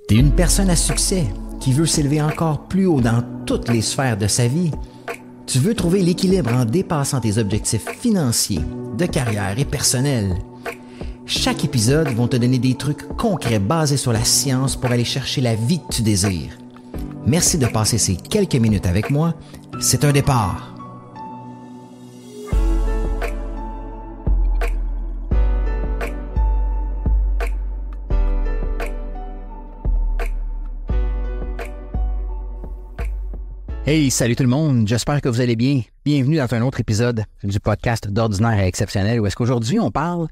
T'es une personne à succès qui veut s'élever encore plus haut dans toutes les sphères de sa vie. Tu veux trouver l'équilibre en dépassant tes objectifs financiers, de carrière et personnels. Chaque épisode va te donner des trucs concrets basés sur la science pour aller chercher la vie que tu désires. Merci de passer ces quelques minutes avec moi. C'est un départ. Hey, salut tout le monde, j'espère que vous allez bien. Bienvenue dans un autre épisode du podcast d'Ordinaire à Exceptionnel où est-ce qu'aujourd'hui on parle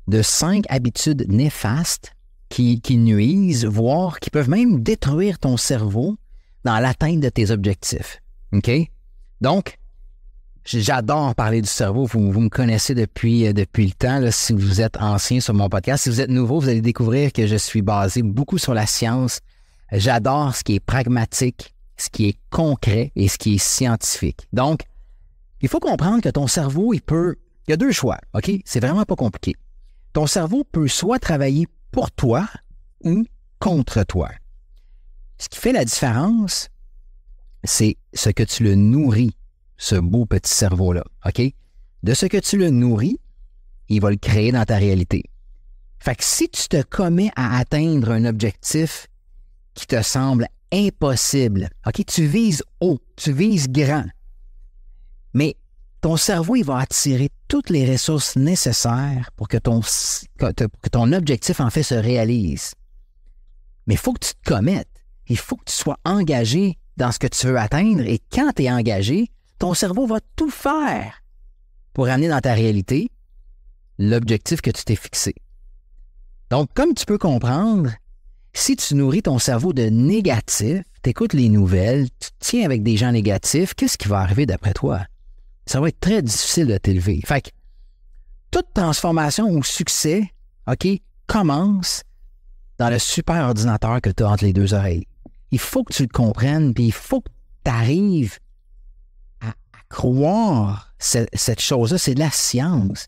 de 5 habitudes néfastes qui nuisent, voire qui peuvent même détruire ton cerveau dans l'atteinte de tes objectifs. OK? Donc, j'adore parler du cerveau. Vous me connaissez depuis le temps. Là, si vous êtes ancien sur mon podcast, si vous êtes nouveau, vous allez découvrir que je suis basé beaucoup sur la science. J'adore ce qui est pragmatique, ce qui est concret et ce qui est scientifique. Donc, il faut comprendre que ton cerveau, il y a 2 choix, OK? C'est vraiment pas compliqué. Ton cerveau peut soit travailler pour toi ou contre toi. Ce qui fait la différence, c'est ce que tu le nourris, ce beau petit cerveau-là, OK? De ce que tu le nourris, il va le créer dans ta réalité. Fait que si tu te commets à atteindre un objectif qui te semble impossible. OK? Tu vises haut, tu vises grand. Mais ton cerveau, il va attirer toutes les ressources nécessaires pour que ton objectif, en fait, se réalise. Mais il faut que tu te commettes. Il faut que tu sois engagé dans ce que tu veux atteindre. Et quand tu es engagé, ton cerveau va tout faire pour amener dans ta réalité l'objectif que tu t'es fixé. Donc, comme tu peux comprendre, si tu nourris ton cerveau de négatif, tu écoutes les nouvelles, tu te tiens avec des gens négatifs, qu'est-ce qui va arriver d'après toi? Ça va être très difficile de t'élever. Fait que toute transformation ou succès, OK, commence dans le super ordinateur que tu as entre les 2 oreilles. Il faut que tu le comprennes, puis il faut que tu arrives à croire cette chose-là. C'est de la science.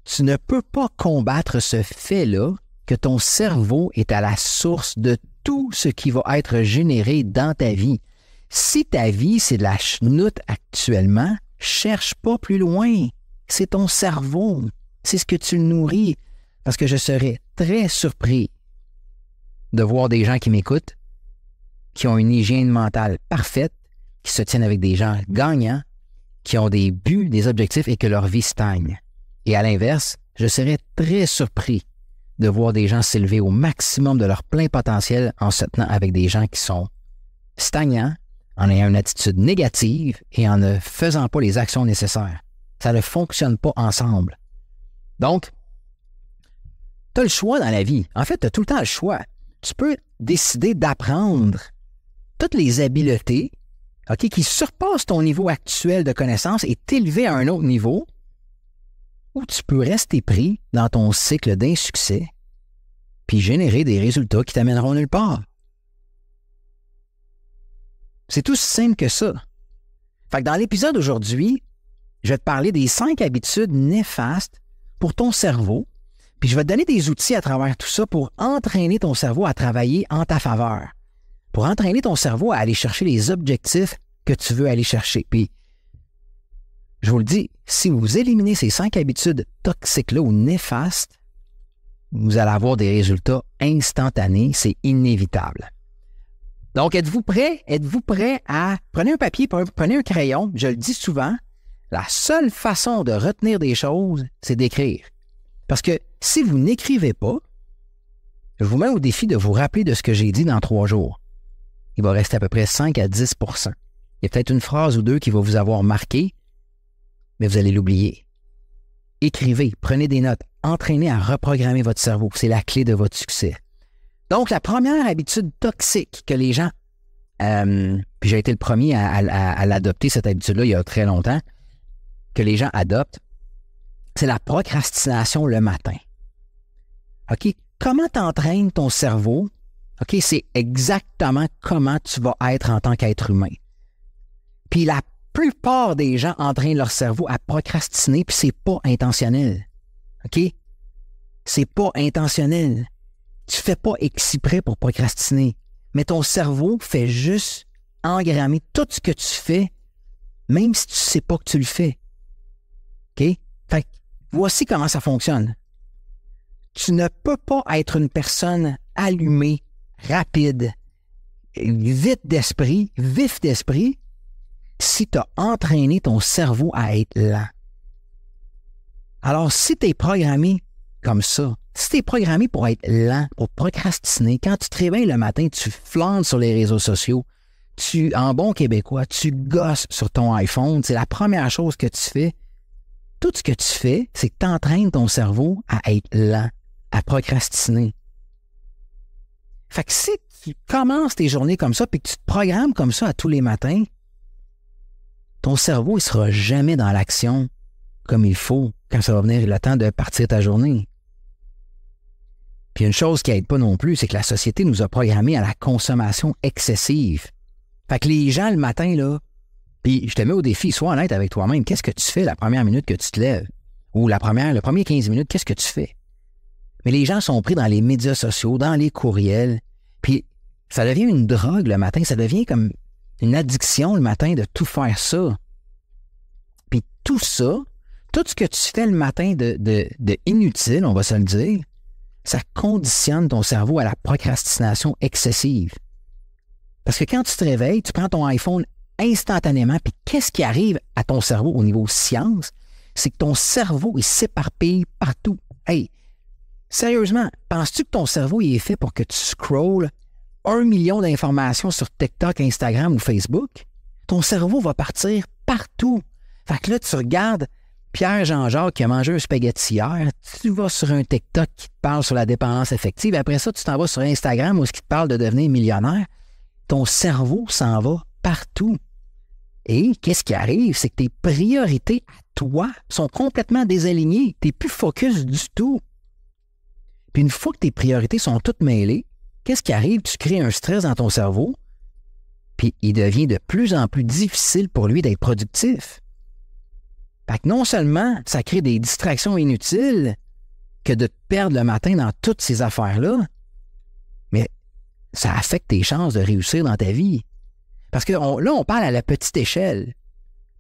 Tu ne peux pas combattre ce fait-là que ton cerveau est à la source de tout ce qui va être généré dans ta vie. Si ta vie, c'est de la chenoute actuellement, cherche pas plus loin. C'est ton cerveau. C'est ce que tu nourris. Parce que je serais très surpris de voir des gens qui m'écoutent, qui ont une hygiène mentale parfaite, qui se tiennent avec des gens gagnants, qui ont des buts, des objectifs et que leur vie stagne. Et à l'inverse, je serais très surpris de voir des gens s'élever au maximum de leur plein potentiel en se tenant avec des gens qui sont stagnants, en ayant une attitude négative et en ne faisant pas les actions nécessaires. Ça ne fonctionne pas ensemble. Donc, tu as le choix dans la vie. En fait, tu as tout le temps le choix. Tu peux décider d'apprendre toutes les habiletés, OK, qui surpassent ton niveau actuel de connaissance et t'élever à un autre niveau, ou tu peux rester pris dans ton cycle d'insuccès puis générer des résultats qui t'amèneront nulle part. C'est tout simple que ça. Fait que dans l'épisode d'aujourd'hui, je vais te parler des 5 habitudes néfastes pour ton cerveau, puis je vais te donner des outils à travers tout ça pour entraîner ton cerveau à travailler en ta faveur, pour entraîner ton cerveau à aller chercher les objectifs que tu veux aller chercher. Puis, je vous le dis, si vous éliminez ces 5 habitudes toxiques-là ou néfastes, vous allez avoir des résultats instantanés, c'est inévitable. Donc, êtes-vous prêt? Êtes-vous prêt à... Prenez un papier, prenez un crayon, je le dis souvent, la seule façon de retenir des choses, c'est d'écrire. Parce que si vous n'écrivez pas, je vous mets au défi de vous rappeler de ce que j'ai dit dans 3 jours. Il va rester à peu près 5 à 10 %. Il y a peut-être une phrase ou 2 qui va vous avoir marqué, mais vous allez l'oublier. Écrivez, prenez des notes, entraînez à reprogrammer votre cerveau. C'est la clé de votre succès. Donc, la première habitude toxique que les gens... puis j'ai été le premier à l'adopter, cette habitude-là, il y a très longtemps, que les gens adoptent, c'est la procrastination le matin. OK? Comment t'entraînes ton cerveau? OK? C'est exactement comment tu vas être en tant qu'être humain. Puis la plupart des gens entraînent leur cerveau à procrastiner, puis c'est pas intentionnel. OK? C'est pas intentionnel. Tu ne fais pas exprès pour procrastiner, mais ton cerveau fait juste engrammer tout ce que tu fais, même si tu ne sais pas que tu le fais. OK? Fait que voici comment ça fonctionne. Tu ne peux pas être une personne allumée, rapide, vif d'esprit, si tu as entraîné ton cerveau à être lent. Alors, si tu es programmé comme ça, si tu es programmé pour être lent, pour procrastiner, quand tu te réveilles le matin, tu flandes sur les réseaux sociaux, en bon québécois, tu gosses sur ton iPhone, c'est la première chose que tu fais. Tout ce que tu fais, c'est que tu entraînes ton cerveau à être lent, à procrastiner. Fait que si tu commences tes journées comme ça, puis que tu te programmes comme ça à tous les matins, ton cerveau ne sera jamais dans l'action comme il faut quand ça va venir le temps de partir ta journée. Puis une chose qui n'aide pas non plus, c'est que la société nous a programmés à la consommation excessive. Fait que les gens le matin, là, puis je te mets au défi, sois honnête avec toi-même, qu'est-ce que tu fais la première minute que tu te lèves? Ou le premier 15 minutes, qu'est-ce que tu fais? Mais les gens sont pris dans les médias sociaux, dans les courriels, puis ça devient une drogue le matin, ça devient comme une addiction le matin de tout faire ça. Puis tout ça, tout ce que tu fais le matin de inutile, on va se le dire, ça conditionne ton cerveau à la procrastination excessive. Parce que quand tu te réveilles, tu prends ton iPhone instantanément, puis qu'est-ce qui arrive à ton cerveau au niveau science? C'est que ton cerveau, il s'éparpille partout. Hey, sérieusement, penses-tu que ton cerveau il est fait pour que tu scrolles 1 million d'informations sur TikTok, Instagram ou Facebook? Ton cerveau va partir partout. Fait que là, tu regardes Pierre Jean-Jacques qui a mangé un spaghetti hier, tu vas sur un TikTok qui te parle sur la dépendance affective, après ça, tu t'en vas sur Instagram où ce qui te parle de devenir millionnaire. Ton cerveau s'en va partout. Et qu'est-ce qui arrive? C'est que tes priorités à toi sont complètement désalignées. Tu n'es plus focus du tout. Puis une fois que tes priorités sont toutes mêlées, qu'est-ce qui arrive? Tu crées un stress dans ton cerveau, puis il devient de plus en plus difficile pour lui d'être productif. Fait que non seulement ça crée des distractions inutiles que de te perdre le matin dans toutes ces affaires-là, mais ça affecte tes chances de réussir dans ta vie. Parce que là, on parle à la petite échelle.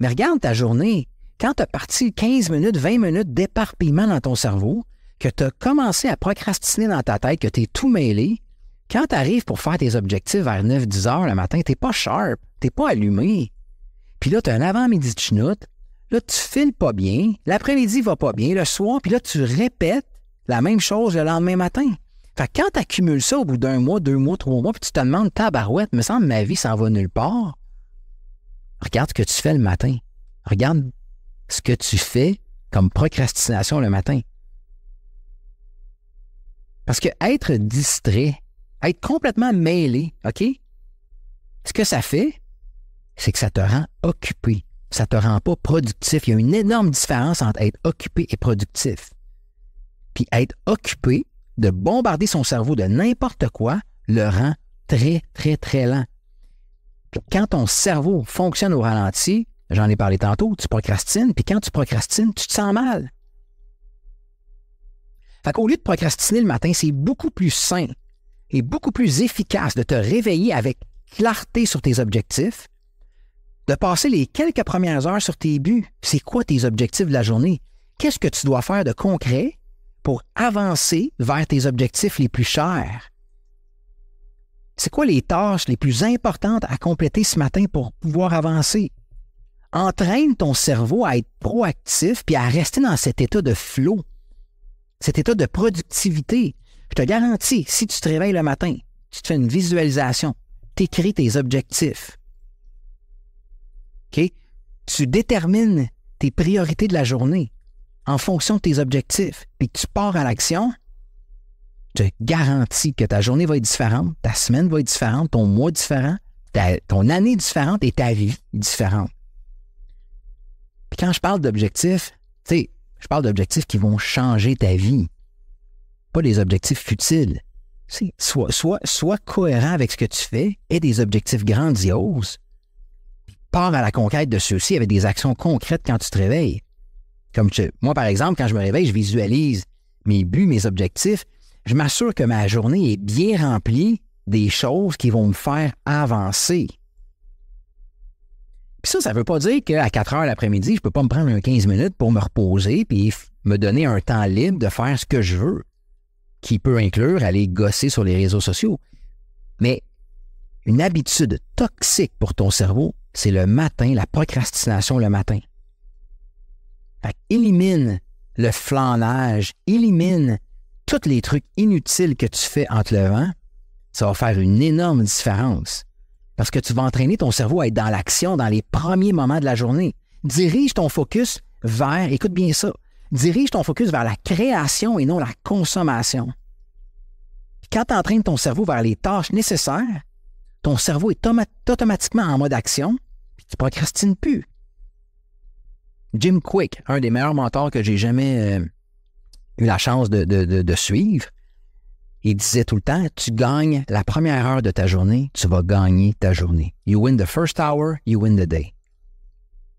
Mais regarde ta journée. Quand tu as parti 15 minutes, 20 minutes d'éparpillement dans ton cerveau, que tu as commencé à procrastiner dans ta tête, que tu es tout mêlé, quand tu arrives pour faire tes objectifs vers 9-10 heures le matin, tu n'es pas sharp, tu n'es pas allumé. Puis là, tu as un avant-midi de chenoute, là, tu files pas bien, l'après-midi va pas bien, le soir, puis là, tu répètes la même chose le lendemain matin. Fait que quand tu accumules ça au bout d'un mois, 2 mois, 3 mois, puis tu te demandes, tabarouette, me semble ma vie s'en va nulle part. Regarde ce que tu fais le matin. Regarde ce que tu fais comme procrastination le matin. Parce que être distrait, être complètement mêlé, OK? Ce que ça fait, c'est que ça te rend occupé. Ça ne te rend pas productif. Il y a une énorme différence entre être occupé et productif. Puis être occupé, de bombarder son cerveau de n'importe quoi, le rend très, très, très lent. Puis quand ton cerveau fonctionne au ralenti, j'en ai parlé tantôt, tu procrastines, puis quand tu procrastines, tu te sens mal. Fait qu'au lieu de procrastiner le matin, c'est beaucoup plus sain et beaucoup plus efficace de te réveiller avec clarté sur tes objectifs, de passer les quelques premières heures sur tes buts. C'est quoi tes objectifs de la journée? Qu'est-ce que tu dois faire de concret pour avancer vers tes objectifs les plus chers? C'est quoi les tâches les plus importantes à compléter ce matin pour pouvoir avancer? Entraîne ton cerveau à être proactif puis à rester dans cet état de flow, cet état de productivité. Je te garantis, si tu te réveilles le matin, tu te fais une visualisation, tu écris tes objectifs. OK? Tu détermines tes priorités de la journée en fonction de tes objectifs, puis que tu pars à l'action, je te garantis que ta journée va être différente, ta semaine va être différente, ton mois différent, ton année différente et ta vie différente. Puis quand je parle d'objectifs, tu sais, je parle d'objectifs qui vont changer ta vie, pas des objectifs futiles. Sois cohérent avec ce que tu fais, aie des objectifs grandioses, puis pars à la conquête de ceux-ci avec des actions concrètes quand tu te réveilles. Moi, par exemple, quand je me réveille, je visualise mes buts, mes objectifs. je m'assure que ma journée est bien remplie des choses qui vont me faire avancer. Puis ça ne veut pas dire qu'à 4 heures l'après-midi, je ne peux pas me prendre un 15 minutes pour me reposer puis me donner un temps libre de faire ce que je veux, qui peut inclure aller gosser sur les réseaux sociaux. Mais une habitude toxique pour ton cerveau, c'est le matin, la procrastination le matin. Fait élimine le flanage, élimine tous les trucs inutiles que tu fais en te levant. Ça va faire une énorme différence. Parce que tu vas entraîner ton cerveau à être dans l'action dans les premiers moments de la journée. Dirige ton focus vers, écoute bien ça, dirige ton focus vers la création et non la consommation. Quand tu entraînes ton cerveau vers les tâches nécessaires, ton cerveau est automatiquement en mode action, puis tu ne procrastines plus. Jim Kwik, un des meilleurs mentors que j'ai jamais eu la chance de suivre, il disait tout le temps, tu gagnes la première heure de ta journée, tu vas gagner ta journée. You win the first hour, you win the day.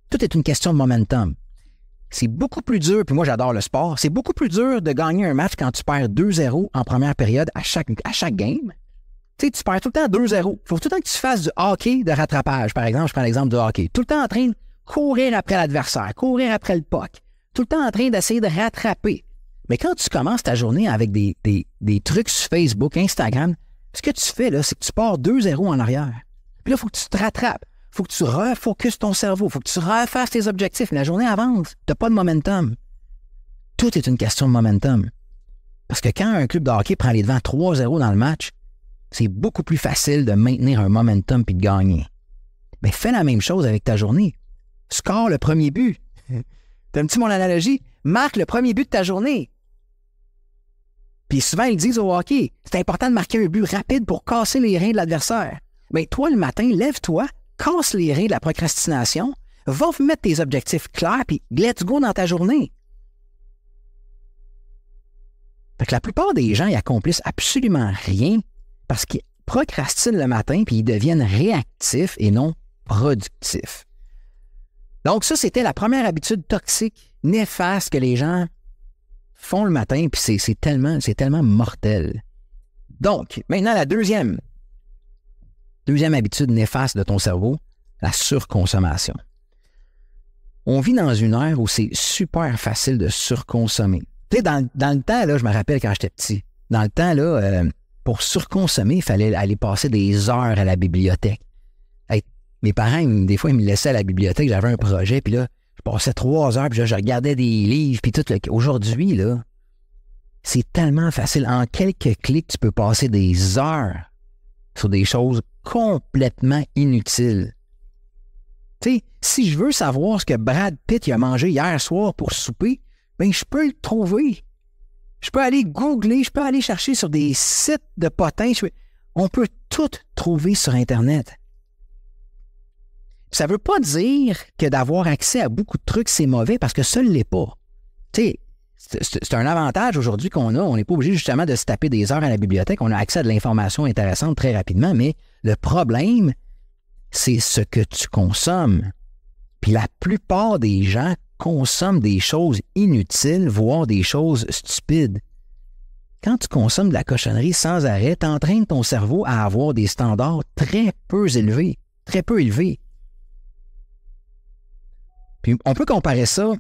Tout est une question de momentum. C'est beaucoup plus dur, puis moi j'adore le sport, c'est beaucoup plus dur de gagner un match quand tu perds 2-0 en première période à chaque game. Tu sais, tu perds tout le temps 2-0. Il faut tout le temps que tu fasses du hockey de rattrapage. Par exemple, je prends l'exemple du hockey. Tout le temps en train de courir après l'adversaire, courir après le puck. Tout le temps en train d'essayer de rattraper. Mais quand tu commences ta journée avec des trucs sur Facebook, Instagram, ce que tu fais, là, c'est que tu pars 2-0 en arrière. Puis là, il faut que tu te rattrapes. Il faut que tu refocuses ton cerveau. Il faut que tu refasses tes objectifs. La journée avance. Tu n'as pas de momentum. Tout est une question de momentum. Parce que quand un club de hockey prend les devants 3-0 dans le match, c'est beaucoup plus facile de maintenir un momentum puis de gagner. Mais fais la même chose avec ta journée. Score le premier but. T'aimes-tu mon analogie? Marque le premier but de ta journée. Puis souvent, ils disent au hockey, c'est important de marquer un but rapide pour casser les reins de l'adversaire. Mais toi, le matin, lève-toi, casse les reins de la procrastination, va mettre tes objectifs clairs, puis let's go dans ta journée. Fait que la plupart des gens, ils accomplissent absolument rien parce qu'ils procrastinent le matin, puis ils deviennent réactifs et non productifs. Donc ça, c'était la première habitude toxique, néfaste que les gens font le matin, puis c'est tellement mortel. Donc, maintenant, la deuxième habitude néfaste de ton cerveau, la surconsommation. On vit dans une ère où c'est super facile de surconsommer. Tu sais, dans le temps, là, je me rappelle quand j'étais petit, dans le temps, là, pour surconsommer, il fallait aller passer des heures à la bibliothèque. Hey, mes parents, des fois, ils me laissaient à la bibliothèque, j'avais un projet, puis là, je passais 3 heures, puis là, je regardais des livres, puis tout. Aujourd'hui, là, c'est tellement facile. En quelques clics, tu peux passer des heures sur des choses complètement inutiles. Tu sais, si je veux savoir ce que Brad Pitt a mangé hier soir pour souper, bien, je peux le trouver. Je peux aller googler, je peux aller chercher sur des sites de potins. On peut tout trouver sur Internet. Ça ne veut pas dire que d'avoir accès à beaucoup de trucs, c'est mauvais, parce que ça ne l'est pas. Tu sais, c'est un avantage aujourd'hui qu'on a. On n'est pas obligé justement de se taper des heures à la bibliothèque. On a accès à de l'information intéressante très rapidement, mais le problème, c'est ce que tu consommes. Puis la plupart des gens consomment des choses inutiles, voire des choses stupides. Quand tu consommes de la cochonnerie sans arrêt, tu entraînes ton cerveau à avoir des standards très peu élevés. Très peu élevés. Puis on peut comparer ça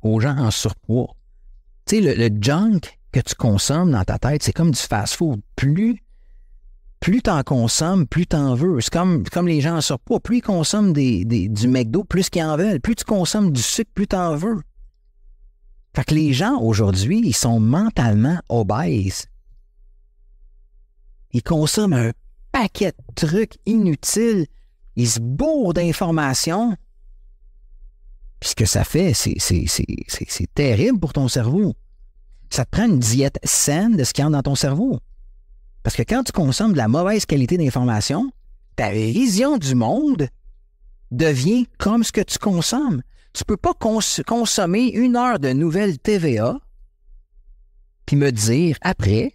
aux gens en surpoids. Tu sais, le junk que tu consommes dans ta tête, c'est comme du fast-food. Plus tu en consommes, plus tu en veux. C'est comme les gens en surpoids. Plus ils consomment du McDo, plus qu'ils en veulent. Plus tu consommes du sucre, plus tu en veux. Fait que les gens, aujourd'hui, ils sont mentalement obèses. Ils consomment un paquet de trucs inutiles. Ils se bourrent d'informations. Puis ce que ça fait, c'est terrible pour ton cerveau. Ça te prend une diète saine de ce qu'il y a dans ton cerveau. Parce que quand tu consommes de la mauvaise qualité d'information, ta vision du monde devient comme ce que tu consommes. Tu ne peux pas consommer 1 heure de nouvelles TVA puis me dire après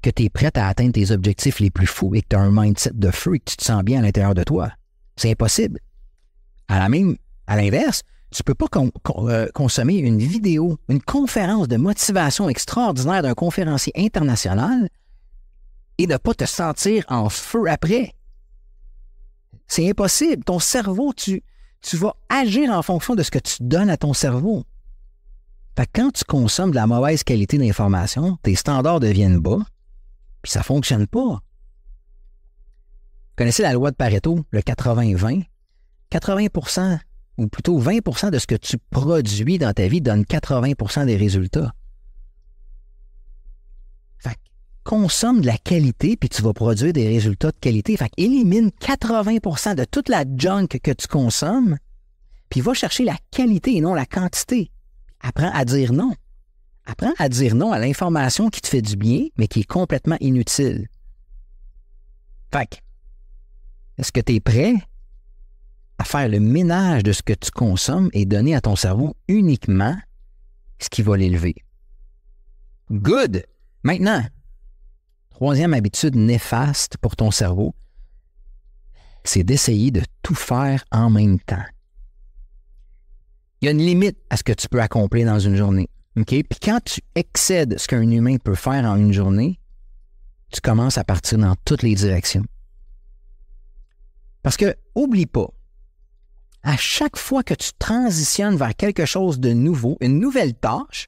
que tu es prête à atteindre tes objectifs les plus fous et que tu as un mindset de feu et que tu te sens bien à l'intérieur de toi. C'est impossible. À l'inverse, Tu ne peux pas consommer une vidéo, une conférence de motivation extraordinaire d'un conférencier international et ne pas te sentir en feu après. C'est impossible. Ton cerveau, tu vas agir en fonction de ce que tu donnes à ton cerveau. Fait que quand tu consommes de la mauvaise qualité d'information, tes standards deviennent bas, puis ça ne fonctionne pas. Vous connaissez la loi de Pareto, le 80-20? 80%, ou plutôt 20% de ce que tu produis dans ta vie donne 80% des résultats. Fait que consomme de la qualité, puis tu vas produire des résultats de qualité. Fait que élimine 80% de toute la junk que tu consommes, puis va chercher la qualité et non la quantité. Apprends à dire non. Apprends à dire non à l'information qui te fait du bien, mais qui est complètement inutile. Fait que, est-ce que tu es prêt à faire le ménage de ce que tu consommes et donner à ton cerveau uniquement ce qui va l'élever? Good! Maintenant, troisième habitude néfaste pour ton cerveau, c'est d'essayer de tout faire en même temps. Il y a une limite à ce que tu peux accomplir dans une journée. Okay? Puis quand tu excèdes ce qu'un humain peut faire en une journée, tu commences à partir dans toutes les directions. Parce que, oublie pas, à chaque fois que tu transitionnes vers quelque chose de nouveau, une nouvelle tâche,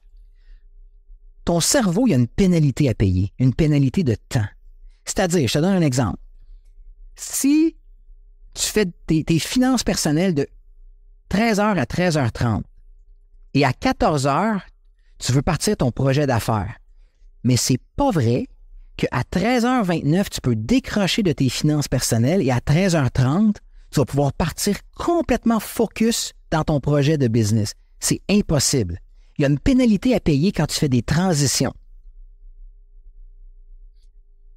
ton cerveau, il y a une pénalité à payer, une pénalité de temps. C'est-à-dire, je te donne un exemple. Si tu fais tes finances personnelles de 13h à 13h30 et à 14h, tu veux partir ton projet d'affaires. Mais c'est pas vrai qu'à 13h29, tu peux décrocher de tes finances personnelles et à 13h30, tu vas pouvoir partir complètement focus dans ton projet de business. C'est impossible. Il y a une pénalité à payer quand tu fais des transitions.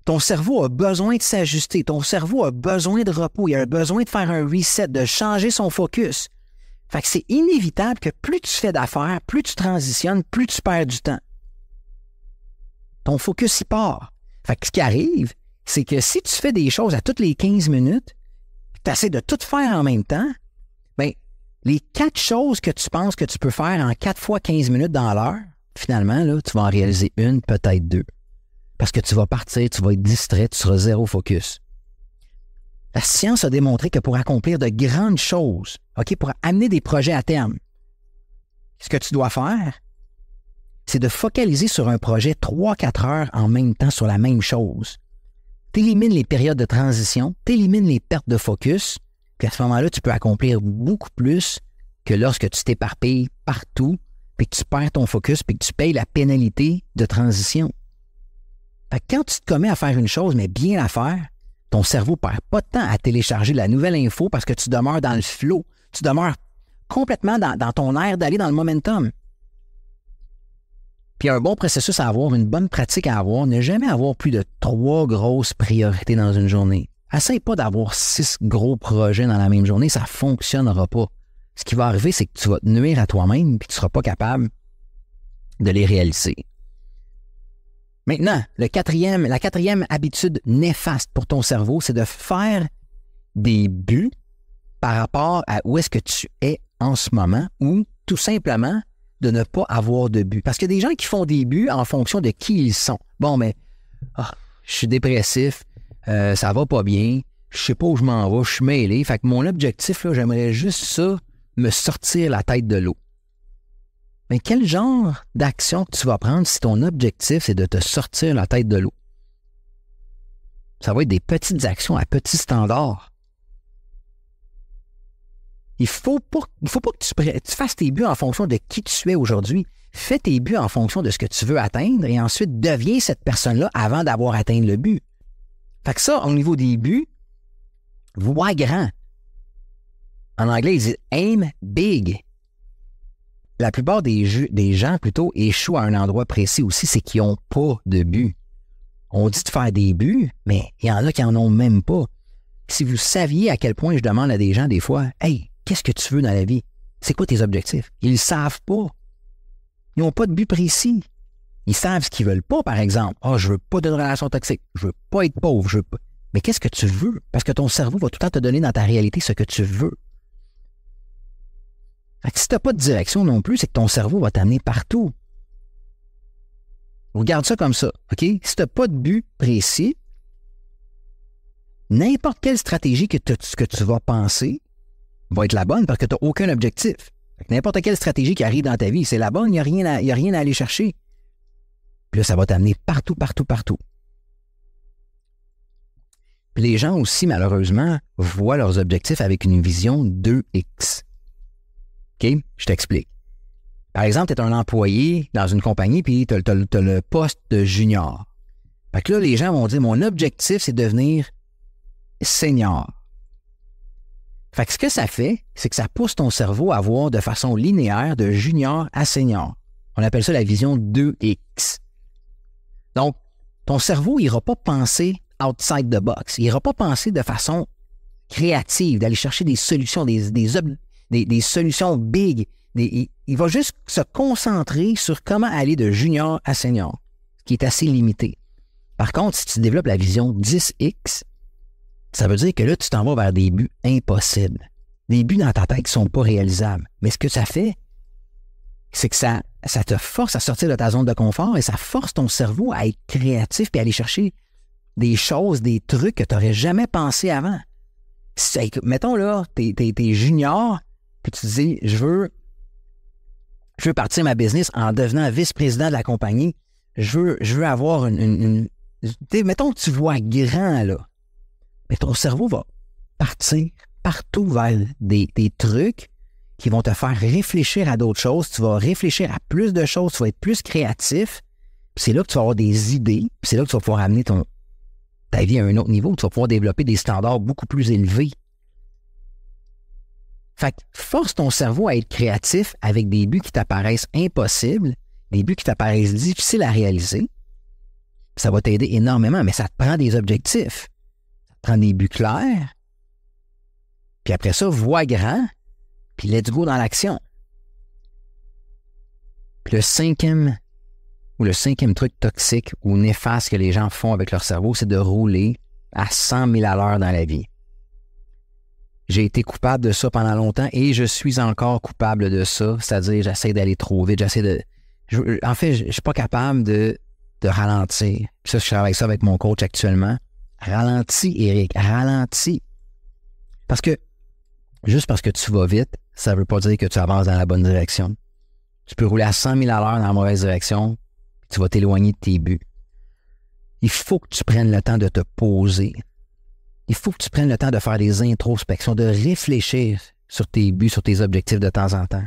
Ton cerveau a besoin de s'ajuster. Ton cerveau a besoin de repos. Il a besoin de faire un reset, de changer son focus. Fait que c'est inévitable que plus tu fais d'affaires, plus tu transitionnes, plus tu perds du temps. Ton focus y part. Fait que ce qui arrive, c'est que si tu fais des choses à toutes les 15 minutes, tu essaies de tout faire en même temps, bien, les 4 choses que tu penses que tu peux faire en 4 fois 15 minutes dans l'heure, finalement, là, tu vas en réaliser une, peut-être 2. Parce que tu vas partir, tu vas être distrait, tu seras zéro focus. La science a démontré que pour accomplir de grandes choses, OK, pour amener des projets à terme, ce que tu dois faire, c'est de focaliser sur un projet 3-4 heures en même temps sur la même chose. Tu élimines les périodes de transition, tu élimines les pertes de focus, puis à ce moment-là, tu peux accomplir beaucoup plus que lorsque tu t'éparpilles partout, puis que tu perds ton focus, puis que tu payes la pénalité de transition. Fait que quand tu te commets à faire une chose, mais bien la faire, ton cerveau ne perd pas de temps à télécharger la nouvelle info parce que tu demeures dans le flow. Tu demeures complètement dans ton air d'aller dans le momentum. Puis un bon processus à avoir, une bonne pratique à avoir, ne jamais avoir plus de 3 grosses priorités dans une journée. Essaye pas d'avoir 6 gros projets dans la même journée, ça ne fonctionnera pas. Ce qui va arriver, c'est que tu vas te nuire à toi-même et tu ne seras pas capable de les réaliser. Maintenant, la quatrième habitude néfaste pour ton cerveau, c'est de faire des buts par rapport à où est-ce que tu es en ce moment ou tout simplement de ne pas avoir de but. Parce qu'il y a des gens qui font des buts en fonction de qui ils sont. Bon, mais je suis dépressif, ça va pas bien, je sais pas où je m'en vais, je suis mêlé. Fait que mon objectif, là, j'aimerais juste ça, me sortir la tête de l'eau. Mais quel genre d'action que tu vas prendre si ton objectif, c'est de te sortir la tête de l'eau? Ça va être des petites actions à petits standards. Il faut pas que tu fasses tes buts en fonction de qui tu es aujourd'hui. Fais tes buts en fonction de ce que tu veux atteindre et ensuite deviens cette personne-là avant d'avoir atteint le but. Fait que ça, au niveau des buts, vois grand. En anglais, ils disent « aim big ». La plupart des gens, plutôt, échouent à un endroit précis aussi, c'est qu'ils n'ont pas de but. On dit de faire des buts, mais il y en a qui n'en ont même pas. Si vous saviez à quel point je demande à des gens des fois, « Hey, qu'est-ce que tu veux dans la vie? C'est quoi tes objectifs? » Ils ne savent pas. Ils n'ont pas de but précis. Ils savent ce qu'ils ne veulent pas, par exemple. « Ah, je ne veux pas d'une relation toxique. Je ne veux pas être pauvre. Je veux pas. » Mais qu'est-ce que tu veux? Parce que ton cerveau va tout le temps te donner dans ta réalité ce que tu veux. Fait que si tu n'as pas de direction non plus, c'est que ton cerveau va t'amener partout. Regarde ça comme ça, OK? Si tu n'as pas de but précis, n'importe quelle stratégie que tu vas penser va être la bonne parce que tu n'as aucun objectif. Fait que n'importe quelle stratégie qui arrive dans ta vie, c'est la bonne, il n'y a rien à aller chercher. Puis là, ça va t'amener partout. Puis les gens aussi, malheureusement, voient leurs objectifs avec une vision 2X. OK? Je t'explique. Par exemple, tu es un employé dans une compagnie, puis tu as le poste de junior. Fait que là, les gens vont dire, mon objectif, c'est de devenir senior. Fait que ce que ça fait, c'est que ça pousse ton cerveau à voir de façon linéaire de junior à senior. On appelle ça la vision 2X. Donc, ton cerveau n'ira pas penser outside the box. Il n'ira pas penser de façon créative, d'aller chercher des solutions, des solutions big. Il va juste se concentrer sur comment aller de junior à senior, ce qui est assez limité. Par contre, si tu développes la vision 10X, ça veut dire que là, tu t'en vas vers des buts impossibles. Des buts dans ta tête qui ne sont pas réalisables. Mais ce que ça fait, c'est que ça te force à sortir de ta zone de confort et ça force ton cerveau à être créatif et à aller chercher des choses, des trucs que tu n'aurais jamais pensé avant. Mettons là, t'es junior, puis tu te dis, je veux partir ma business en devenant vice-président de la compagnie. Je veux avoir mettons que tu vois grand, là. Mais ton cerveau va partir partout vers des trucs qui vont te faire réfléchir à d'autres choses. Tu vas réfléchir à plus de choses, tu vas être plus créatif. Puis c'est là que tu vas avoir des idées. Puis c'est là que tu vas pouvoir amener ta vie à un autre niveau. Tu vas pouvoir développer des standards beaucoup plus élevés. Fait que force ton cerveau à être créatif avec des buts qui t'apparaissent impossibles, des buts qui t'apparaissent difficiles à réaliser. Ça va t'aider énormément, mais ça te prend des objectifs. Ça te prend des buts clairs. Puis après ça, vois grand, puis let's go dans l'action. Puis le cinquième truc toxique ou néfaste que les gens font avec leur cerveau, c'est de rouler à 100 000 à l'heure dans la vie. J'ai été coupable de ça pendant longtemps et je suis encore coupable de ça. C'est-à-dire, j'essaie d'aller trop vite, en fait, je ne suis pas capable de ralentir. Puis ça, je travaille ça avec mon coach actuellement. Ralentis, Éric, ralentis. Juste parce que tu vas vite, ça ne veut pas dire que tu avances dans la bonne direction. Tu peux rouler à 100 000 à l'heure dans la mauvaise direction, puis tu vas t'éloigner de tes buts. Il faut que tu prennes le temps de te poser. Il faut que tu prennes le temps de faire des introspections, de réfléchir sur tes buts, sur tes objectifs de temps en temps.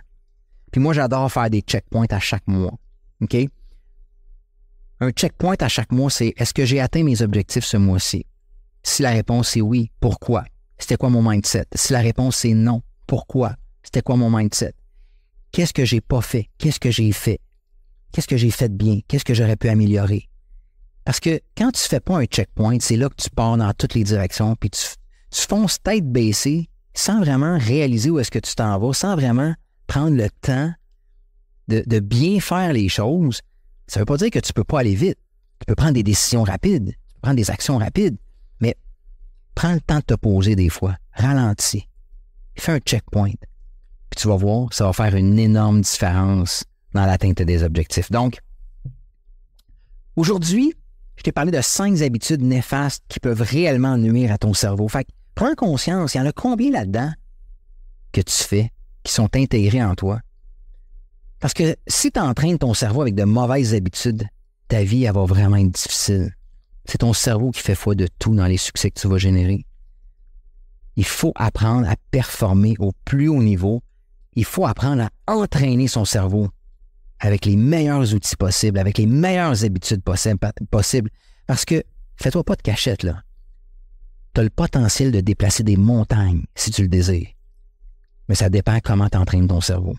Puis moi, j'adore faire des checkpoints à chaque mois. OK? Un checkpoint à chaque mois, c'est est-ce que j'ai atteint mes objectifs ce mois-ci? Si la réponse est oui, pourquoi? C'était quoi mon mindset? Si la réponse est non, pourquoi? C'était quoi mon mindset? Qu'est-ce que j'ai pas fait? Qu'est-ce que j'ai fait? Qu'est-ce que j'ai fait de bien? Qu'est-ce que j'aurais pu améliorer? Parce que quand tu ne fais pas un checkpoint, c'est là que tu pars dans toutes les directions, puis tu fonces tête baissée sans vraiment réaliser où est-ce que tu t'en vas, sans vraiment prendre le temps de bien faire les choses. Ça ne veut pas dire que tu ne peux pas aller vite. Tu peux prendre des décisions rapides, tu peux prendre des actions rapides, mais prends le temps de te poser des fois. Ralentis. Fais un checkpoint. Puis tu vas voir, ça va faire une énorme différence dans l'atteinte des objectifs. Donc, aujourd'hui, je t'ai parlé de 5 habitudes néfastes qui peuvent réellement nuire à ton cerveau. Fait que prends conscience, il y en a combien là-dedans que tu fais, qui sont intégrés en toi? Parce que si tu entraînes ton cerveau avec de mauvaises habitudes, ta vie, elle va vraiment être difficile. C'est ton cerveau qui fait foi de tout dans les succès que tu vas générer. Il faut apprendre à performer au plus haut niveau. Il faut apprendre à entraîner son cerveau avec les meilleurs outils possibles, avec les meilleures habitudes possibles. Parce que, fais-toi pas de cachette, là. Tu as le potentiel de déplacer des montagnes, si tu le désires. Mais ça dépend comment tu entraînes ton cerveau.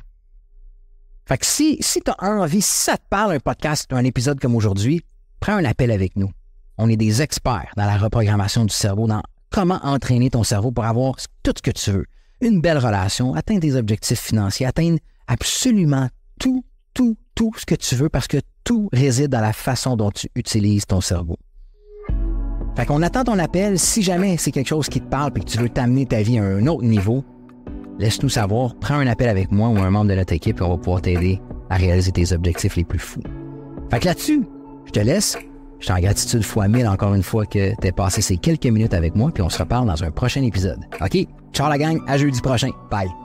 Fait que si tu as envie, si ça te parle, un podcast, un épisode comme aujourd'hui, prends un appel avec nous. On est des experts dans la reprogrammation du cerveau, dans comment entraîner ton cerveau pour avoir tout ce que tu veux. Une belle relation, atteindre des objectifs financiers, atteindre absolument tout ce que tu veux parce que tout réside dans la façon dont tu utilises ton cerveau. Fait qu'on attend ton appel. Si jamais c'est quelque chose qui te parle et que tu veux t'amener ta vie à un autre niveau, laisse-nous savoir, prends un appel avec moi ou un membre de notre équipe et on va pouvoir t'aider à réaliser tes objectifs les plus fous. Fait que là-dessus, je te laisse. Je suis en gratitude fois 1000 encore une fois que tu aies passé ces quelques minutes avec moi puis on se reparle dans un prochain épisode. OK? Ciao la gang, à jeudi prochain. Bye!